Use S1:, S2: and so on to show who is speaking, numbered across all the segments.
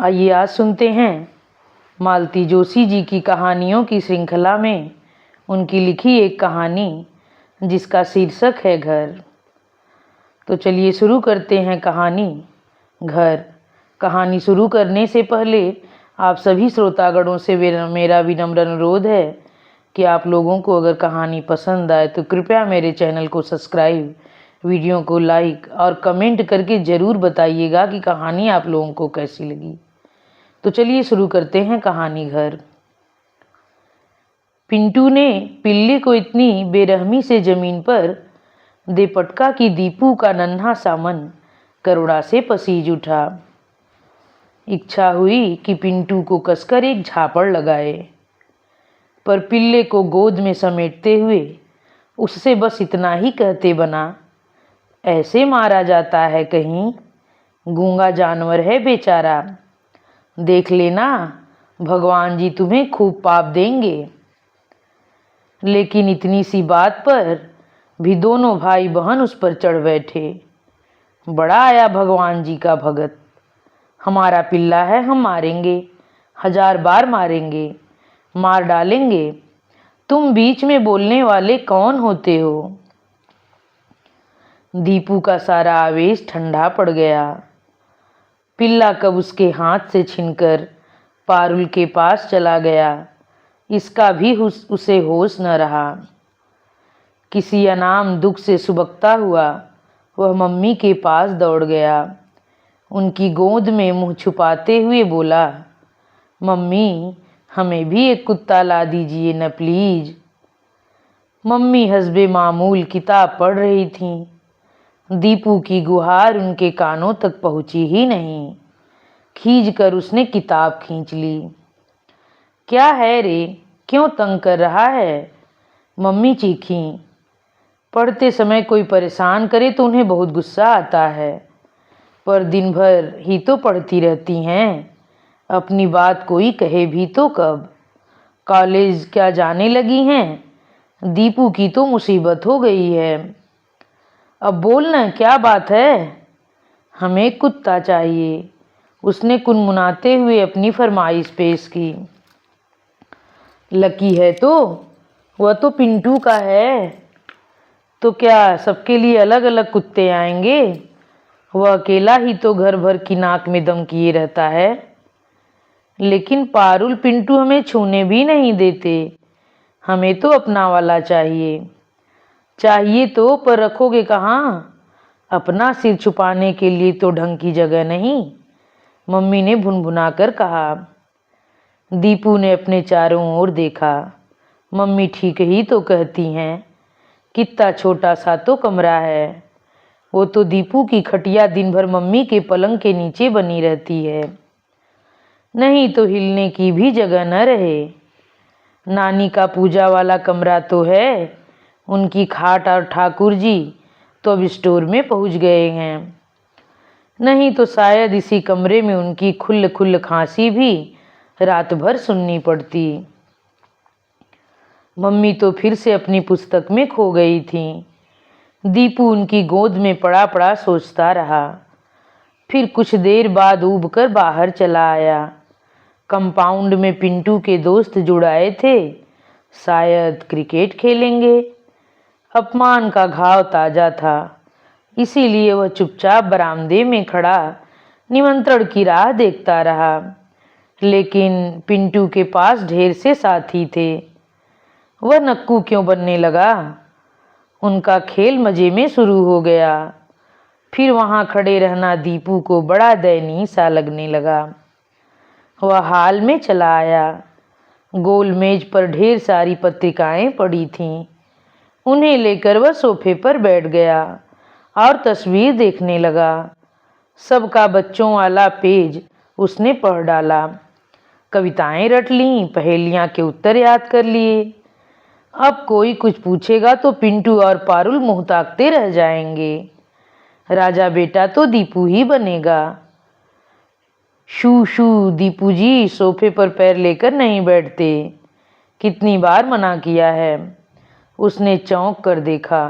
S1: आइए आज सुनते हैं मालती जोशी जी की कहानियों की श्रृंखला में उनकी लिखी एक कहानी जिसका शीर्षक है घर। तो चलिए शुरू करते हैं कहानी घर। कहानी शुरू करने से पहले आप सभी श्रोतागणों से मेरा विनम्र अनुरोध है कि आप लोगों को अगर कहानी पसंद आए तो कृपया मेरे चैनल को सब्सक्राइब, वीडियो को लाइक और कमेंट करके ज़रूर बताइएगा कि कहानी आप लोगों को कैसी लगी। तो चलिए शुरू करते हैं कहानी घर। पिंटू ने पिल्ली को इतनी बेरहमी से जमीन पर दे पटका कि दीपू का नन्हा सा मन करुणा से पसीज उठा। इच्छा हुई कि पिंटू को कसकर एक झापड़ लगाए, पर पिल्ले को गोद में समेटते हुए उससे बस इतना ही कहते बना, ऐसे मारा जाता है कहीं, गूंगा जानवर है बेचारा, देख लेना भगवान जी तुम्हें खूब पाप देंगे। लेकिन इतनी सी बात पर भी दोनों भाई बहन उस पर चढ़ बैठे। बड़ा आया भगवान जी का भगत, हमारा पिल्ला है, हम मारेंगे, 1000 बार मारेंगे, मार डालेंगे, तुम बीच में बोलने वाले कौन होते हो। दीपू का सारा आवेश ठंडा पड़ गया। पिल्ला कब उसके हाथ से छिनकर पारुल के पास चला गया, इसका भी उसे होश न रहा। किसी अनाम दुख से सुबकता हुआ वह मम्मी के पास दौड़ गया। उनकी गोद में मुंह छुपाते हुए बोला, मम्मी हमें भी एक कुत्ता ला दीजिए न प्लीज। मम्मी हस्बे मामूल किताब पढ़ रही थीं। दीपू की गुहार उनके कानों तक पहुंची ही नहीं। खींच कर उसने किताब खींच ली। क्या है रे, क्यों तंग कर रहा है, मम्मी चीखी। पढ़ते समय कोई परेशान करे तो उन्हें बहुत गुस्सा आता है, पर दिन भर ही तो पढ़ती रहती हैं, अपनी बात कोई कहे भी तो कब। कॉलेज क्या जाने लगी हैं, दीपू की तो मुसीबत हो गई है। अब बोलना क्या बात है। हमें कुत्ता चाहिए, उसने कुनमुनाते हुए अपनी फरमाइश पेश की। लकी है तो वह तो पिंटू का है, तो क्या सबके लिए अलग अलग कुत्ते आएंगे। वह अकेला ही तो घर भर की नाक में दम किए रहता है। लेकिन पारुल पिंटू हमें छूने भी नहीं देते, हमें तो अपना वाला चाहिए। चाहिए तो पर रखोगे कहाँ, अपना सिर छुपाने के लिए तो ढंग की जगह नहीं, मम्मी ने भुनभुना कर कहा। दीपू ने अपने चारों ओर देखा। मम्मी ठीक ही तो कहती हैं, कितना छोटा सा तो कमरा है। वो तो दीपू की खटिया दिन भर मम्मी के पलंग के नीचे बनी रहती है, नहीं तो हिलने की भी जगह न रहे। नानी का पूजा वाला कमरा तो है, उनकी खाट और ठाकुर जी तो अब स्टोर में पहुंच गए हैं, नहीं तो शायद इसी कमरे में उनकी खुल्ल खुल्ल खांसी भी रात भर सुननी पड़ती। मम्मी तो फिर से अपनी पुस्तक में खो गई थी। दीपू उनकी गोद में पड़ा पड़ा सोचता रहा। फिर कुछ देर बाद ऊब कर बाहर चला आया। कंपाउंड में पिंटू के दोस्त जुड़ाए थे, शायद क्रिकेट खेलेंगे। अपमान का घाव ताजा था, इसीलिए वह चुपचाप बरामदे में खड़ा निमंत्रण की राह देखता रहा। लेकिन पिंटू के पास ढेर से साथी थे, वह नक्कू क्यों बनने लगा। उनका खेल मजे में शुरू हो गया। फिर वहां खड़े रहना दीपू को बड़ा दयनीय सा लगने लगा। वह हाल में चला आया। गोल मेज पर ढेर सारी पत्रिकाएं पड़ी थीं। उन्हें लेकर वह सोफे पर बैठ गया और तस्वीर देखने लगा। सबका बच्चों वाला पेज उसने पढ़ डाला। कविताएं रट लीं, पहेलियां के उत्तर याद कर लिए। अब कोई कुछ पूछेगा तो पिंटू और पारुल मुंह ताकते रह जाएंगे। राजा बेटा तो दीपू ही बनेगा। शू शू, दीपू जी सोफे पर पैर लेकर नहीं बैठते, कितनी बार मना किया है। उसने चौंक कर देखा।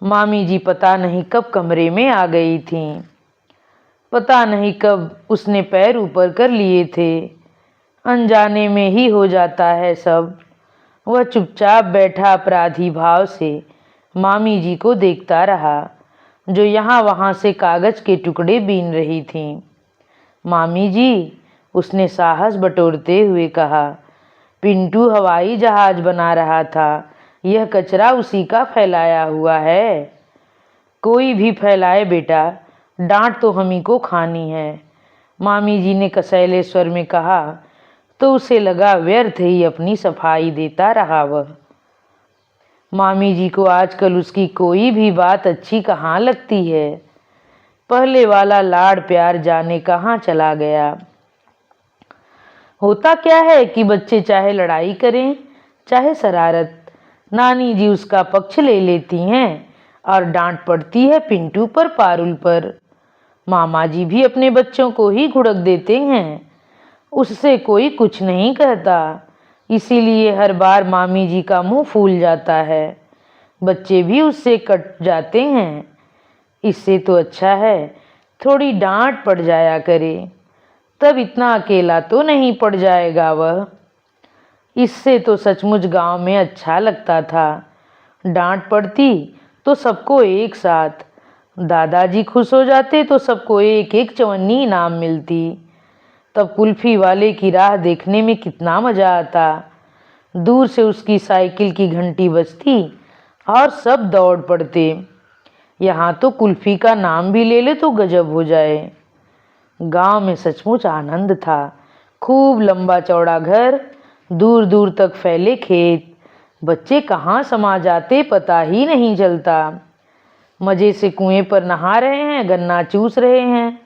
S1: मामी जी पता नहीं कब कमरे में आ गई थीं। पता नहीं कब उसने पैर ऊपर कर लिए थे। अनजाने में ही हो जाता है सब। वह चुपचाप बैठा अपराधी भाव से मामी जी को देखता रहा, जो यहाँ वहाँ से कागज के टुकड़े बीन रही थीं। मामी जी, उसने साहस बटोरते हुए कहा, पिंटू हवाई जहाज बना रहा था। यह कचरा उसी का फैलाया हुआ है। कोई भी फैलाए बेटा, डांट तो हम ही को खानी है। मामी जी ने कसैले स्वर में कहा, तो उसे लगा व्यर्थ ही अपनी सफाई देता रहा वह। मामी जी को आजकल उसकी कोई भी बात अच्छी कहाँ लगती है। पहले वाला लाड़ प्यार जाने कहाँ चला गया। होता क्या है कि बच्चे चाहे लड़ाई करें चाहे शरारत, नानी जी उसका पक्ष ले लेती हैं और डांट पड़ती है पिंटू पर, पारुल पर। मामा जी भी अपने बच्चों को ही घुड़क देते हैं, उससे कोई कुछ नहीं कहता। इसीलिए हर बार मामी जी का मुंह फूल जाता है, बच्चे भी उससे कट जाते हैं। इससे तो अच्छा है थोड़ी डांट पड़ जाया करे, तब इतना अकेला तो नहीं पड़ जाएगा वह। इससे तो सचमुच गांव में अच्छा लगता था। डांट पड़ती तो सबको एक साथ, दादाजी खुश हो जाते तो सबको एक एक चवन्नी इनाम मिलती। तब कुल्फी वाले की राह देखने में कितना मजा आता। दूर से उसकी साइकिल की घंटी बजती और सब दौड़ पड़ते। यहाँ तो कुल्फी का नाम भी ले ले तो गजब हो जाए। गांव में सचमुच आनंद था। खूब लंबा चौड़ा घर, दूर दूर तक फैले खेत, बच्चे कहाँ समा जाते पता ही नहीं चलता। मजे से कुएं पर नहा रहे हैं, गन्ना चूस रहे हैं,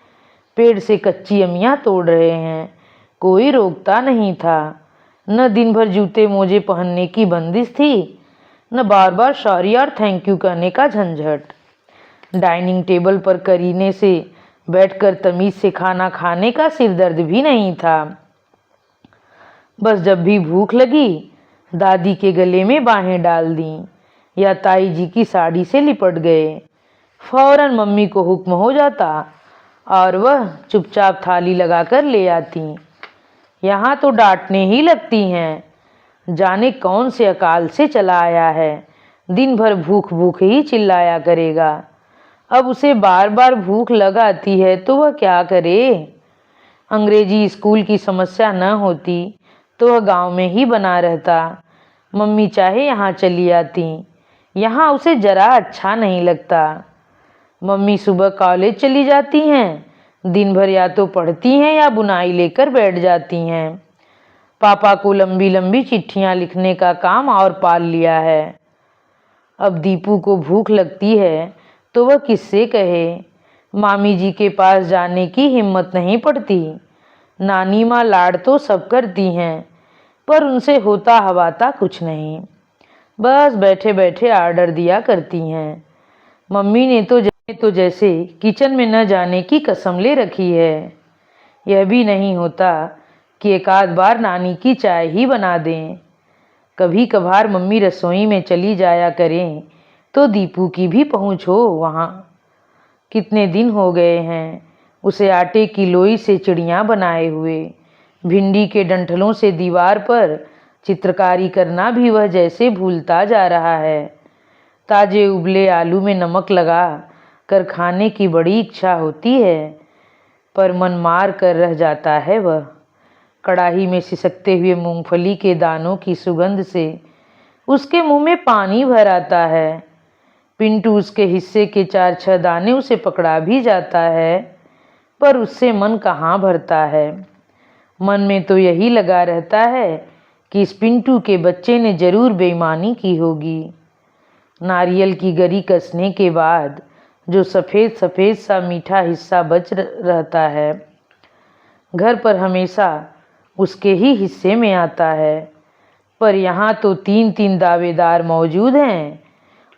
S1: पेड़ से कच्ची अमियाँ तोड़ रहे हैं, कोई रोकता नहीं था। न दिन भर जूते मोजे पहनने की बंदिश थी, न बार बार सॉरी और थैंक यू कहने का झंझट। डाइनिंग टेबल पर करीने से बैठकर तमीज से खाना खाने का सिरदर्द भी नहीं था। बस जब भी भूख लगी दादी के गले में बाहें डाल दी या ताई जी की साड़ी से लिपट गए, फौरन मम्मी को हुक्म हो जाता और वह चुपचाप थाली लगाकर ले आती। यहाँ तो डांटने ही लगती हैं, जाने कौन से अकाल से चला आया है, दिन भर भूख भूख ही चिल्लाया करेगा। अब उसे बार बार भूख लग आती है तो वह क्या करे। अंग्रेजी स्कूल की समस्या न होती तो वह गांव में ही बना रहता। मम्मी चाहे यहाँ चली आती, यहाँ उसे जरा अच्छा नहीं लगता। मम्मी सुबह कॉलेज चली जाती हैं, दिन भर या तो पढ़ती हैं या बुनाई लेकर बैठ जाती हैं। पापा को लंबी लंबी चिट्ठियाँ लिखने का काम और पाल लिया है। अब दीपू को भूख लगती है तो वह किससे कहे। मामी जी के पास जाने की हिम्मत नहीं पड़ती। नानी माँ लाड़ तो सब करती हैं, पर उनसे होता हवाता कुछ नहीं, बस बैठे बैठे आर्डर दिया करती हैं। मम्मी ने तो जैसे किचन में न जाने की कसम ले रखी है। यह भी नहीं होता कि एक आध बार नानी की चाय ही बना दें। कभी कभार मम्मी रसोई में चली जाया करें तो दीपू की भी पहुँच हो वहाँ। कितने दिन हो गए हैं उसे आटे की लोई से चिड़ियाँ बनाए हुए। भिंडी के डंठलों से दीवार पर चित्रकारी करना भी वह जैसे भूलता जा रहा है। ताजे उबले आलू में नमक लगा कर खाने की बड़ी इच्छा होती है, पर मन मार कर रह जाता है वह। कड़ाही में सिसकते हुए मूंगफली के दानों की सुगंध से उसके मुंह में पानी भर आता है। पिंटू उसके हिस्से के 4-6 दाने उसे पकड़ा भी जाता है, पर उससे मन कहाँ भरता है। मन में तो यही लगा रहता है कि इस पिंटू के बच्चे ने जरूर बेईमानी की होगी। नारियल की गरी कसने के बाद जो सफ़ेद सफ़ेद सा मीठा हिस्सा बच रहता है, घर पर हमेशा उसके ही हिस्से में आता है। पर यहाँ तो 3-3 दावेदार मौजूद हैं।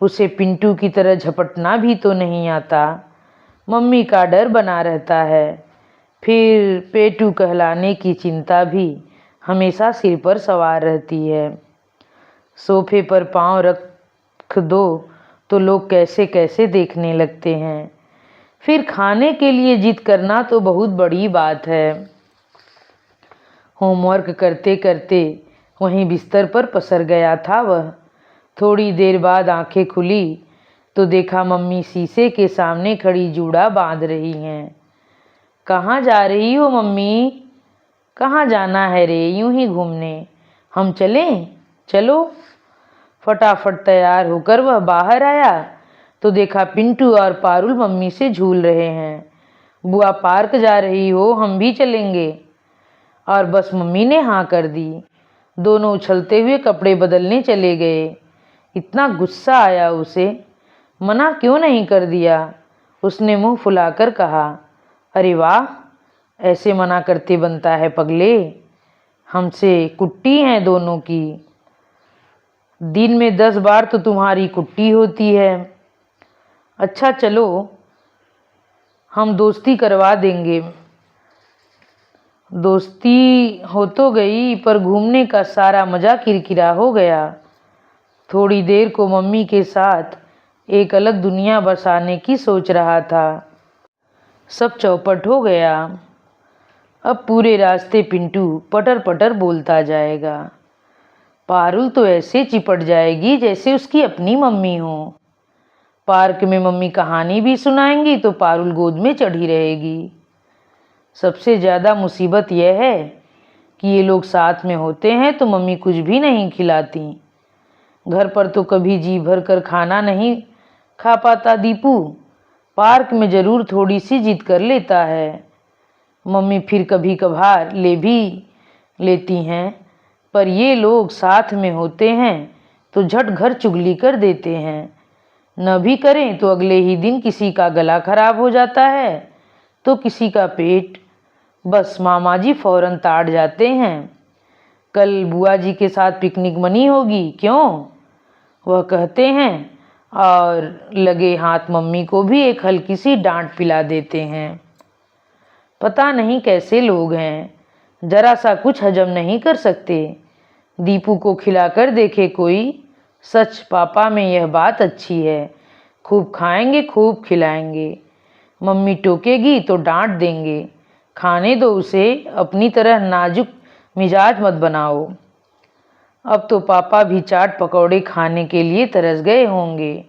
S1: उसे पिंटू की तरह झपटना भी तो नहीं आता। मम्मी का डर बना रहता है। फिर पेटू कहलाने की चिंता भी हमेशा सिर पर सवार रहती है। सोफे पर पाँव रख दो तो लोग कैसे कैसे देखने लगते हैं। फिर खाने के लिए जिद करना तो बहुत बड़ी बात है। होमवर्क करते करते वहीं बिस्तर पर पसर गया था वह। थोड़ी देर बाद आंखें खुली तो देखा मम्मी शीशे के सामने खड़ी जूड़ा बांध रही हैं। कहाँ जा रही हो मम्मी? कहाँ जाना है रे? यूं ही घूमने। हम चलें? चलो। फटाफट तैयार होकर वह बाहर आया तो देखा पिंटू और पारुल मम्मी से झूल रहे हैं। बुआ पार्क जा रही हो, हम भी चलेंगे। और बस मम्मी ने हाँ कर दी। दोनों उछलते हुए कपड़े बदलने चले गए। इतना गुस्सा आया उसे, मना क्यों नहीं कर दिया। उसने मुंह फुलाकर कहा, अरे वाह, ऐसे मना करते बनता है पगले। हमसे कुट्टी हैं दोनों की। दिन में 10 बार तो तुम्हारी कुट्टी होती है। अच्छा चलो, हम दोस्ती करवा देंगे। दोस्ती हो तो गई, पर घूमने का सारा मज़ा किरकिरा हो गया। थोड़ी देर को मम्मी के साथ एक अलग दुनिया बसाने की सोच रहा था। सब चौपट हो गया। अब पूरे रास्ते पिंटू पटर पटर बोलता जाएगा। पारुल तो ऐसे चिपट जाएगी जैसे उसकी अपनी मम्मी हो। पार्क में मम्मी कहानी भी सुनाएंगी तो पारुल गोद में चढ़ी रहेगी। सबसे ज़्यादा मुसीबत यह है कि ये लोग साथ में होते हैं तो मम्मी कुछ भी नहीं खिलाती। घर पर तो कभी जी भर कर खाना नहीं खा पाता दीपू, पार्क में ज़रूर थोड़ी सी जिद कर लेता है। मम्मी फिर कभी कभार ले भी लेती हैं, पर ये लोग साथ में होते हैं तो झट घर चुगली कर देते हैं। न भी करें तो अगले ही दिन किसी का गला खराब हो जाता है तो किसी का पेट। बस मामा जी फौरन ताड़ जाते हैं। कल बुआ जी के साथ पिकनिक मनी होगी क्यों, वह कहते हैं, और लगे हाथ मम्मी को भी एक हल्की सी डांट पिला देते हैं। पता नहीं कैसे लोग हैं, जरा सा कुछ हजम नहीं कर सकते। दीपू को खिलाकर देखे कोई। सच पापा में यह बात अच्छी है, खूब खाएंगे खूब खिलाएंगे। मम्मी टोकेगी तो डांट देंगे, खाने दो उसे, अपनी तरह नाजुक मिजाज मत बनाओ। अब तो पापा भी चाट पकौड़े खाने के लिए तरस गए होंगे।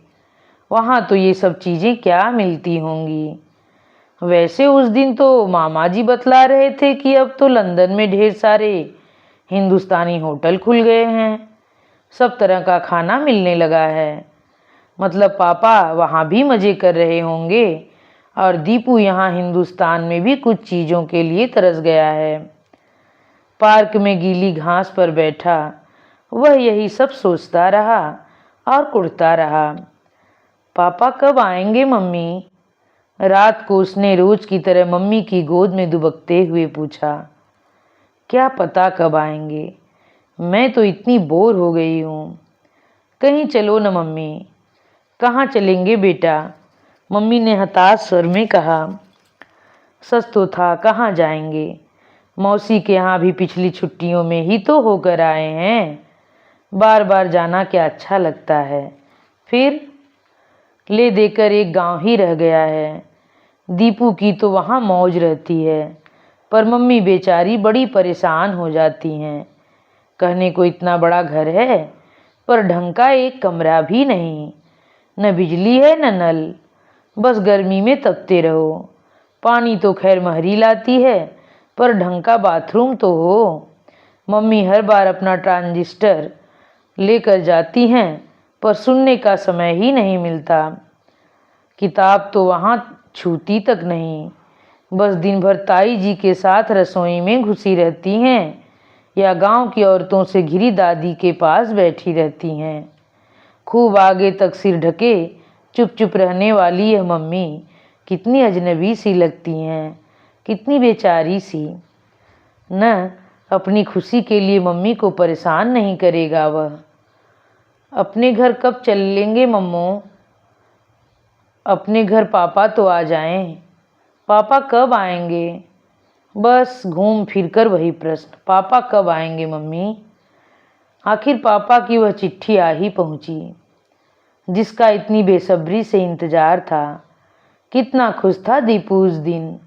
S1: वहाँ तो ये सब चीज़ें क्या मिलती होंगी। वैसे उस दिन तो मामा जी बतला रहे थे कि अब तो लंदन में ढेर सारे हिंदुस्तानी होटल खुल गए हैं, सब तरह का खाना मिलने लगा है। मतलब पापा वहाँ भी मज़े कर रहे होंगे और दीपू यहाँ हिंदुस्तान में भी कुछ चीज़ों के लिए तरस गया है। पार्क में गीली घास पर बैठा वह यही सब सोचता रहा और कुढ़ता रहा। पापा कब आएंगे मम्मी? रात को उसने रोज की तरह मम्मी की गोद में दुबकते हुए पूछा। क्या पता कब आएंगे, मैं तो इतनी बोर हो गई हूँ। कहीं चलो न मम्मी। कहाँ चलेंगे बेटा? मम्मी ने हताश स्वर में कहा। सच तो था, कहाँ जाएंगे? मौसी के यहाँ भी पिछली छुट्टियों में ही तो होकर आए हैं। बार बार जाना क्या अच्छा लगता है। फिर ले देकर एक गांव ही रह गया है। दीपू की तो वहाँ मौज रहती है, पर मम्मी बेचारी बड़ी परेशान हो जाती हैं। कहने को इतना बड़ा घर है, पर ढंग का एक कमरा भी नहीं, न बिजली है न नल, बस गर्मी में तपते रहो। पानी तो खैर महरी लाती है, पर ढंग का बाथरूम तो हो। मम्मी हर बार अपना ट्रांजिस्टर लेकर जाती हैं, पर सुनने का समय ही नहीं मिलता। किताब तो वहाँ छूती तक नहीं, बस दिन भर ताई जी के साथ रसोई में घुसी रहती हैं या गांव की औरतों से घिरी दादी के पास बैठी रहती हैं। खूब आगे तक सिर ढके चुप चुप रहने वाली यह मम्मी कितनी अजनबी सी लगती हैं, कितनी बेचारी सी। न अपनी खुशी के लिए मम्मी को परेशान नहीं करेगा वह। अपने घर कब चलेंगे मम्मो? अपने घर पापा तो आ जाएं। पापा कब आएंगे? बस घूम फिर कर वही प्रश्न, पापा कब आएंगे मम्मी? आखिर पापा की वह चिट्ठी आ ही पहुंची, जिसका इतनी बेसब्री से इंतजार था। कितना खुश था दीपू उस दिन,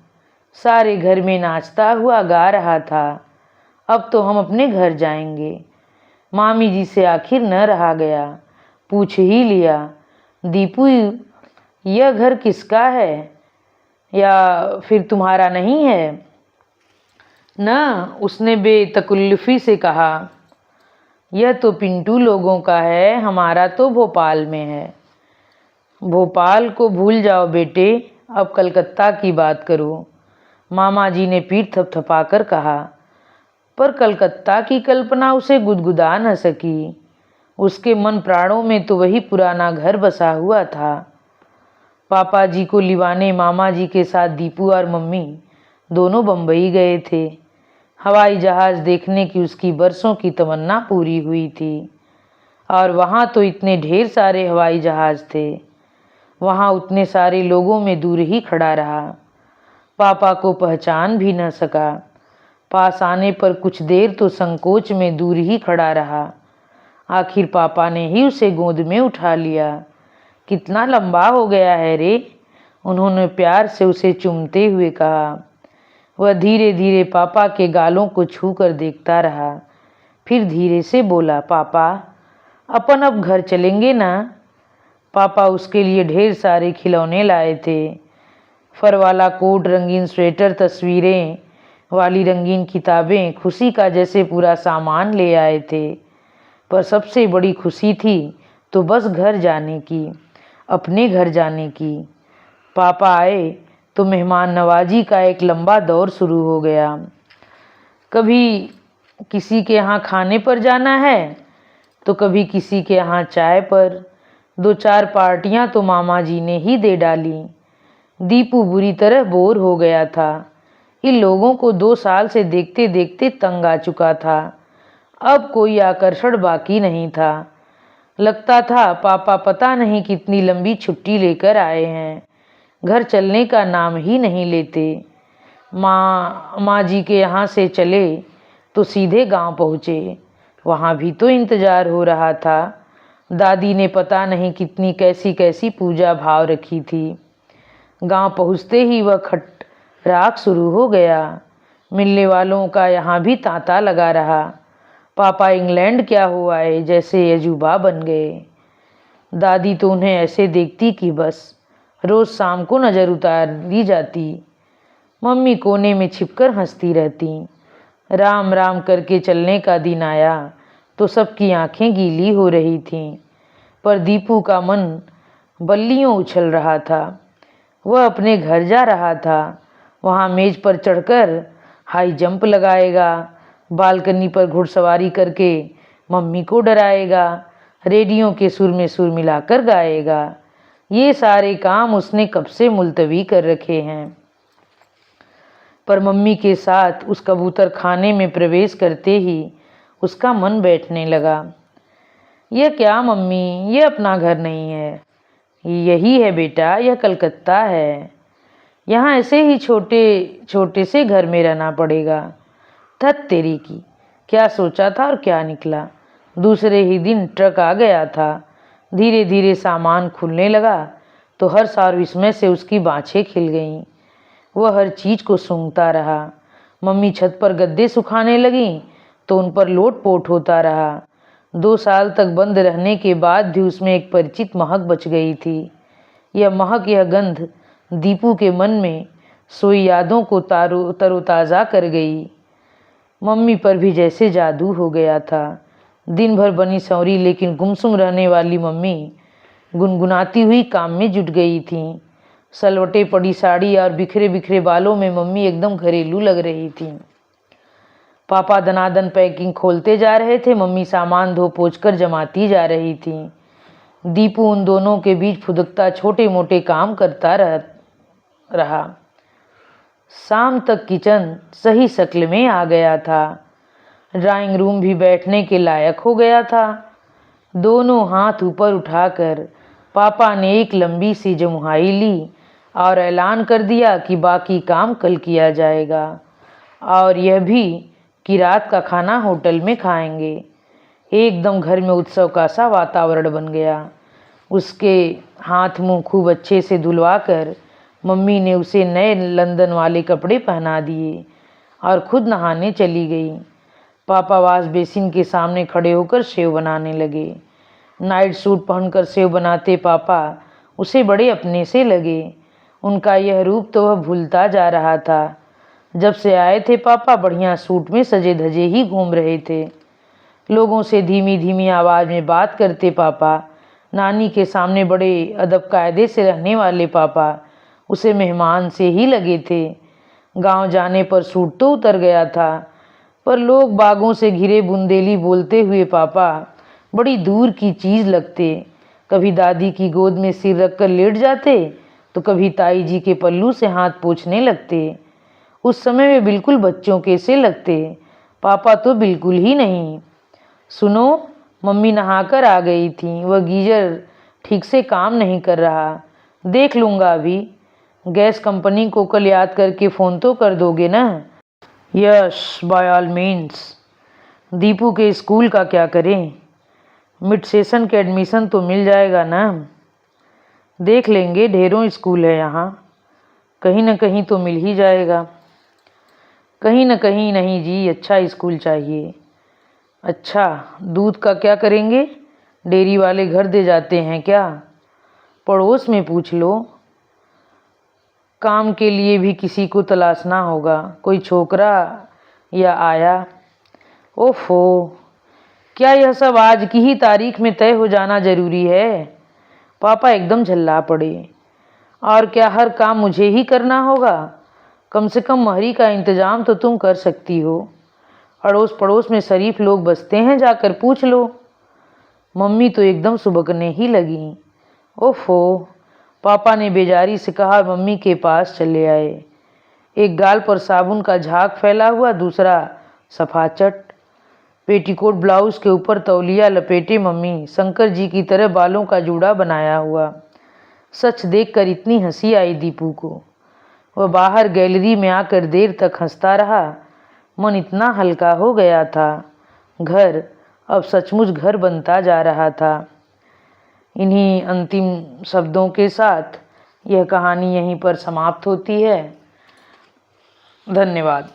S1: सारे घर में नाचता हुआ गा रहा था, अब तो हम अपने घर जाएंगे। मामी जी से आखिर न रहा गया, पूछ ही लिया, दीपू यह घर किसका है या फिर तुम्हारा नहीं है? न, उसने बेतकल्लुफ़ी से कहा, यह तो पिंटू लोगों का है, हमारा तो भोपाल में है। भोपाल को भूल जाओ बेटे, अब कलकत्ता की बात करो, मामा जी ने पीठ थपथपाकर कहा। पर कलकत्ता की कल्पना उसे गुदगुदा न सकी। उसके मन प्राणों में तो वही पुराना घर बसा हुआ था। पापा जी को लिवाने मामा जी के साथ दीपू और मम्मी दोनों बम्बई गए थे। हवाई जहाज़ देखने की उसकी बरसों की तमन्ना पूरी हुई थी। और वहाँ तो इतने ढेर सारे हवाई जहाज़ थे, वहाँ उतने सारे लोगों में दूर ही खड़ा रहा, पापा को पहचान भी न सका। पास आने पर कुछ देर तो संकोच में दूर ही खड़ा रहा। आखिर पापा ने ही उसे गोद में उठा लिया। कितना लंबा हो गया है रे, उन्होंने प्यार से उसे चूमते हुए कहा। वह धीरे धीरे पापा के गालों को छू कर देखता रहा, फिर धीरे से बोला, पापा अपन अब घर चलेंगे ना? पापा उसके लिए ढेर सारे खिलौने लाए थे, फर वाला कोट, रंगीन स्वेटर, तस्वीरें वाली रंगीन किताबें, खुशी का जैसे पूरा सामान ले आए थे। पर सबसे बड़ी खुशी थी तो बस घर जाने की, अपने घर जाने की। पापा आए तो मेहमान नवाजी का एक लंबा दौर शुरू हो गया। कभी किसी के यहाँ खाने पर जाना है तो कभी किसी के यहाँ चाय पर। 2-4 पार्टियां तो मामा जी ने ही दे डाली। दीपू बुरी तरह बोर हो गया था। इन लोगों को 2 साल से देखते देखते तंग आ चुका था। अब कोई आकर्षण बाकी नहीं था। लगता था पापा पता नहीं कितनी लंबी छुट्टी लेकर आए हैं, घर चलने का नाम ही नहीं लेते। माँ जी के यहाँ से चले तो सीधे गांव पहुँचे, वहाँ भी तो इंतज़ार हो रहा था। दादी ने पता नहीं कितनी कैसी कैसी पूजा भाव रखी थी। गांव पहुँचते ही वह खटराक शुरू हो गया। मिलने वालों का यहाँ भी तांता लगा रहा। पापा इंग्लैंड क्या हो आए, जैसे अजूबा बन गए। दादी तो उन्हें ऐसे देखती कि बस रोज़ शाम को नज़र उतारी जाती। मम्मी कोने में छिपकर हंसती रहती। राम राम करके चलने का दिन आया तो सबकी आंखें गीली हो रही थीं, पर दीपू का मन बल्लियों उछल रहा था। वह अपने घर जा रहा था, वहाँ मेज पर चढ़कर हाई जंप लगाएगा, बालकनी पर घुड़सवारी करके मम्मी को डराएगा, रेडियो के सुर में सुर मिलाकर गाएगा। ये सारे काम उसने कब से मुलतवी कर रखे हैं। पर मम्मी के साथ उस कबूतर खाने में प्रवेश करते ही उसका मन बैठने लगा। यह क्या मम्मी, ये अपना घर नहीं है। यही है बेटा, यह कलकत्ता है, यहाँ ऐसे ही छोटे छोटे से घर में रहना पड़ेगा। धत तेरी की, क्या सोचा था और क्या निकला। दूसरे ही दिन ट्रक आ गया था। धीरे धीरे सामान खुलने लगा तो हर सार विस्मय से उसकी बाँछें खिल गईं। वह हर चीज़ को सूंघता रहा। मम्मी छत पर गद्दे सुखाने लगी तो उन पर लोट-पोट होता रहा। 2 साल तक बंद रहने के बाद भी उसमें एक परिचित महक बच गई थी। यह महक, यह गंध दीपू के मन में सोई यादों को तरोताज़ा कर गई। मम्मी पर भी जैसे जादू हो गया था। दिन भर बनी सौरी लेकिन गुमसुम रहने वाली मम्मी गुनगुनाती हुई काम में जुट गई थीं। सलवटे पड़ी साड़ी और बिखरे बिखरे बालों में मम्मी एकदम घरेलू लग रही थी। पापा दनादन पैकिंग खोलते जा रहे थे, मम्मी सामान धो पोंछ कर जमाती जा रही थी। दीपू उन दोनों के बीच फुदकता छोटे मोटे काम करता रहा। शाम तक किचन सही शक्ल में आ गया था। ड्राइंग रूम भी बैठने के लायक हो गया था। दोनों हाथ ऊपर उठाकर पापा ने एक लंबी सी जमुहाई ली और ऐलान कर दिया कि बाकी काम कल किया जाएगा, और यह भी कि रात का खाना होटल में खाएंगे। एकदम घर में उत्सव का सा वातावरण बन गया। उसके हाथ मुंह खूब अच्छे से धुलवा कर मम्मी ने उसे नए लंदन वाले कपड़े पहना दिए और खुद नहाने चली गई। पापा वॉश बेसिन के सामने खड़े होकर सेव बनाने लगे। नाइट सूट पहनकर सेव बनाते पापा उसे बड़े अपने से लगे। उनका यह रूप तो वह भूलता जा रहा था। जब से आए थे पापा बढ़िया सूट में सजे धजे ही घूम रहे थे। लोगों से धीमी धीमी आवाज़ में बात करते पापा, नानी के सामने बड़े अदब कायदे से रहने वाले पापा उसे मेहमान से ही लगे थे। गांव जाने पर सूट तो उतर गया था, पर लोग बागों से घिरे बुंदेली बोलते हुए पापा बड़ी दूर की चीज़ लगते। कभी दादी की गोद में सिर रखकर लेट जाते तो कभी ताई जी के पल्लू से हाथ पोंछने लगते। उस समय वे बिल्कुल बच्चों के से लगते, पापा तो बिल्कुल ही नहीं। सुनो, मम्मी नहाकर आ गई थी, वह गीजर ठीक से काम नहीं कर रहा, देख लूँगा अभी। गैस कंपनी को कल याद करके फ़ोन तो कर दोगे ना? Yes, by all means. Deepu के स्कूल का क्या करें? मिड सेशन के एडमिशन तो मिल जाएगा ना? देख लेंगे, ढेरों स्कूल है यहाँ, कहीं न कहीं तो मिल ही जाएगा। कहीं न कहीं नहीं जी, अच्छा स्कूल चाहिए। अच्छा, दूध का क्या करेंगे? डेयरी वाले घर दे जाते हैं क्या? पड़ोस में पूछ लो। काम के लिए भी किसी को तलाशना होगा, कोई छोकरा या आया। ओफो, क्या यह सब आज की ही तारीख में तय हो जाना जरूरी है? पापा एकदम झल्ला पड़े। और क्या हर काम मुझे ही करना होगा? कम से कम महरी का इंतजाम तो तुम कर सकती हो। अड़ोस पड़ोस में शरीफ लोग बसते हैं, जाकर पूछ लो। मम्मी तो एकदम सुबकने ही लगी। ओफो, पापा ने बेजारी से कहा। मम्मी के पास चले आए। एक गाल पर साबुन का झाग फैला हुआ, दूसरा सफाचट। पेटीकोट ब्लाउज के ऊपर तौलिया लपेटे मम्मी शंकर जी की तरह बालों का जूड़ा बनाया हुआ। सच देखकर इतनी हंसी आई दीपू को। वह बाहर गैलरी में आकर देर तक हंसता रहा। मन इतना हल्का हो गया था। घर अब सचमुच घर बनता जा रहा था। इन्हीं अंतिम शब्दों के साथ यह कहानी यहीं पर समाप्त होती है। धन्यवाद।